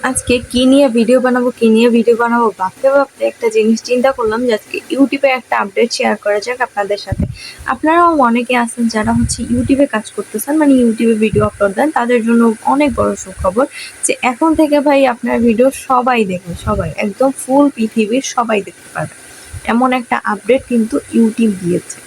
আজকে কি নিয়ে ভিডিও বানাবো ভাবতে ভাবতে একটা জিনিস চিন্তা করলাম যে আজকে ইউটিউবে একটা আপডেট শেয়ার করা যাক আপনাদের সাথে। আপনারাও অনেকে আছেন যারা হচ্ছে ইউটিউবে কাজ করতেছেন, মানে ইউটিউবে ভিডিও আপলোড দেন, তাদের জন্য অনেক বড় সুখবর যে এখন থেকে ভাই আপনার ভিডিও সবাই দেখবে, সবাই একদম ফুল পৃথিবীর সবাই দেখতে পারবে। এমন একটা আপডেট কিন্তু ইউটিউব দিয়েছে,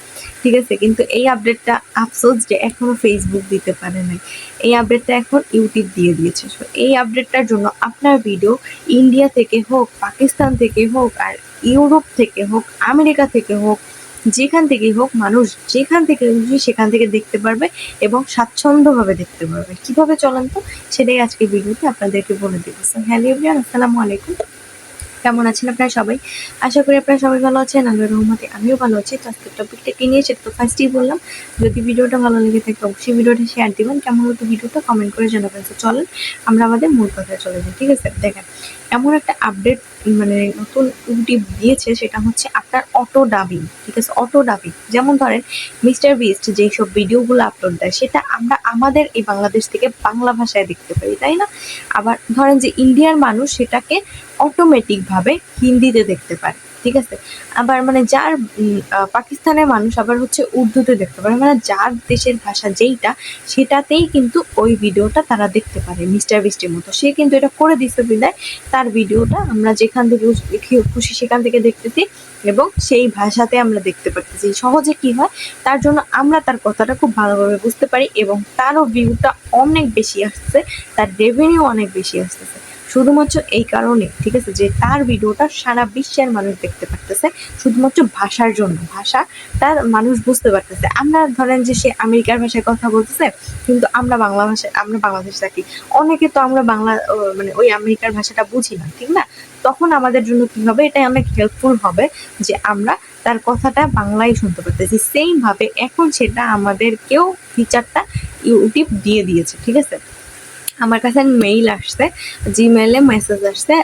ঠিক আছে? কিন্তু এই আপডেটটা আফসোস যে এখনো ফেসবুক দিতে পারে নাই। এই আপডেটটা এখন ইউটিউব দিয়ে দিয়েছে। সো এই আপডেটটার জন্য আপনার ভিডিও ইন্ডিয়া থেকে হোক, পাকিস্তান থেকে হোক, আর ইউরোপ থেকে হোক, আমেরিকা থেকে হোক, যেখান থেকেই হোক, মানুষ যেখান থেকে খুশি সেখান থেকে দেখতে পারবে এবং স্বাচ্ছন্দ্যভাবে দেখতে পারবে। কিভাবে চলেন তো সেটাই আজকে ভিডিওতে আপনাদেরকে বলে দেবো। সো হ্যালো এভরিওয়ান, আসসালামু আলাইকুম। কেমন আছেন আপনারা সবাই? আশা করি আপনারা সবাই ভালো আছেন। আল্লাহর রহমতে আমিও ভালো আছি। তো আজকের টপিকটা কি নিয়ে সেটা তো ফার্স্টেই বললাম। যদি ভিডিওটা ভালো লেগে থাকে অবশ্যই ভিডিওটা শেয়ার দিবেন, কেমন হতো ভিডিওটা কমেন্ট করে জানাবেন। তো চলেন আমরা আমাদের মূল কথায় চলে যাই, ঠিক আছে? দেখেন, এমন একটা আপডেট মানে নতুন ইউটিউব দিয়েছে, সেটা হচ্ছে আপনার অটো ডাবিং, ঠিক আছে? অটো ডাবিং, যেমন ধরেন মিস্টার বিস্ট যেসব ভিডিওগুলো আপলোড দেয় সেটা আমরা আমাদের এই বাংলাদেশ থেকে বাংলা ভাষায় দেখতে পারি, তাই না? আবার ধরেন যে ইন্ডিয়ার মানুষ সেটাকে অটোমেটিকভাবে হিন্দিতে দেখতে পারে, ঠিক আছে? আবার মানে যার পাকিস্তানের মানুষ আবার হচ্ছে উর্দুতে দেখতে পারে, মানে যার দেশের ভাষা যেইটা সেটাতেই কিন্তু ওই ভিডিওটা তারা দেখতে পারে। মিস্টার বিস্টের মতো সে কিন্তু এটা করে দিচ্ছে বিদায় তার ভিডিওটা আমরা যেখান থেকে খুশি সেখান থেকে দেখতেছি এবং সেই ভাষাতে আমরা দেখতে পারতেছি। সহজে কি হয়, তার জন্য আমরা তার কথাটা খুব ভালোভাবে বুঝতে পারি এবং তারও ভিউটা অনেক বেশি আসছে, তার রেভিনিউ অনেক বেশি আসতেছে শুধুমাত্র এই কারণে, ঠিক আছে, যে তার ভিডিওটা সারা বিশ্বের মানুষ দেখতে পারতেছে শুধুমাত্র ভাষার জন্য। ভাষা তার মানুষ বুঝতে পারতেছে। আমরা ধরেন যে সে আমেরিকার ভাষায় কথা বলতেছে কিন্তু আমরা বাংলা ভাষায়, আমরা বাংলাদেশে থাকি, অনেকে তো আমরা বাংলা মানে ওই আমেরিকার ভাষাটা বুঝি না, ঠিক না? তখন আমাদের জন্য কি হবে, এটা অনেক হেল্পফুল হবে যে আমরা তার কথাটা বাংলায় শুনতে পারতেছি। সেম ভাবে এখন সেটা আমাদেরকেও ফিচারটা ইউটিউব দিয়ে দিয়েছে, ঠিক আছে? আমার কাছে মেইল আসছে, জিমেলে মেসেজ আসছে।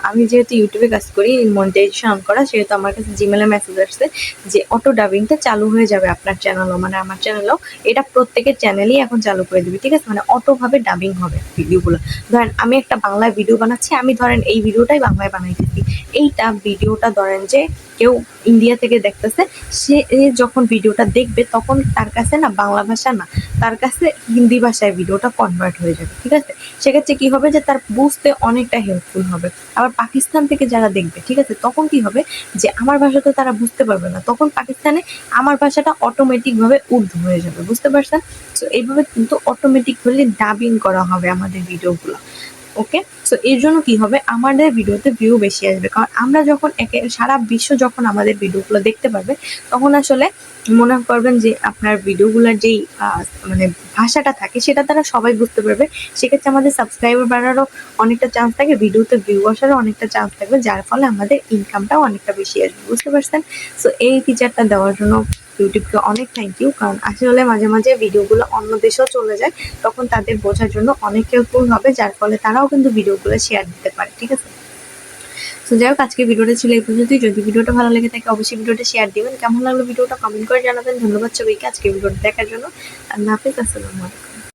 আমি যেহেতু ইউটিউবে কাজ করি, মনিটাইজেশন অন করা, সেহেতু আমার কাছে জিমেলে মেসেজ আসছে যে অটো ডাবিংটা চালু হয়ে যাবে আপনার চ্যানেলও, মানে আমার চ্যানেলও। এটা প্রত্যেকের চ্যানেলই এখন চালু করে দিবে, ঠিক আছে? মানে অটোভাবে ডাবিং হবে ভিডিওগুলো। ধরেন আমি একটা বাংলায় ভিডিও বানাচ্ছি, আমি ধরেন এই ভিডিওটাই বাংলায় বানাইতেছি, এইটা ভিডিওটা ধরেন যে কেউ ইন্ডিয়া থেকে দেখতেছে, সে যখন ভিডিওটা দেখবে তখন তার কাছে না বাংলা ভাষা না, তার কাছে হিন্দি ভাষায় ভিডিওটা কনভার্ট হয়ে যাবে, ঠিক আছে? সেক্ষেত্রে কি হবে যে তার বুঝতে অনেকটা হেল্পফুল হবে। আবার পাকিস্তান থেকে যারা দেখবে, ঠিক আছে, তখন কি হবে যে আমার ভাষা তো তারা বুঝতে পারবে না, তখন পাকিস্তানে আমার ভাষাটা অটোমেটিক ভাবে উর্দু হয়ে যাবে, বুঝতে পারছেন? তো এইভাবে কিন্তু অটোমেটিক হলে ডাবিং করা হবে আমাদের ভিডিওগুলো। ওকে, সো এর জন্য কি হবে, আমাদের ভিডিওতে ভিউ বেশি আসবে, কারণ আমরা যখন সারা বিশ্ব যখন আমাদের ভিডিওগুলো দেখতে পারবে তখন আসলে মনে করবেন যে আপনার ভিডিওগুলোর যেই মানে ভাষাটা থাকে সেটা তারা সবাই বুঝতে পারবে। সেক্ষেত্রে আমাদের সাবস্ক্রাইবার বাড়ারও অনেকটা চান্স থাকে, ভিডিওতে ভিউ আসারও অনেকটা চান্স থাকবে, যার ফলে আমাদের ইনকামটাও অনেকটা বেশি আসবে, বুঝতে পারছেন? সো এই ফিচারটা দেওয়ার জন্য ইউটিউবকে অনেক থ্যাংক ইউ, কারণ আসলে মাঝে মাঝে ভিডিওগুলো অন্য দেশেও চলে যায়, তখন তাদের বোঝার জন্য অনেক হেল্পফুল হবে, যার ফলে তারাও কিন্তু ভিডিওগুলো শেয়ার দিতে পারে, ঠিক আছে? তো যাই হোক, আজকে ভিডিওটা ছিল এই পর্যন্তই। যদি ভিডিওটা ভালো লেগে থাকে অবশ্যই ভিডিওটা শেয়ার দিবেন, কেমন লাগলো ভিডিওটা কমেন্ট করে জানাবেন। ধন্যবাদ সবাইকে আজকে ভিডিওটা দেখার জন্য। আল্লাহ হাফিজ, আসসালামু আলাইকুম।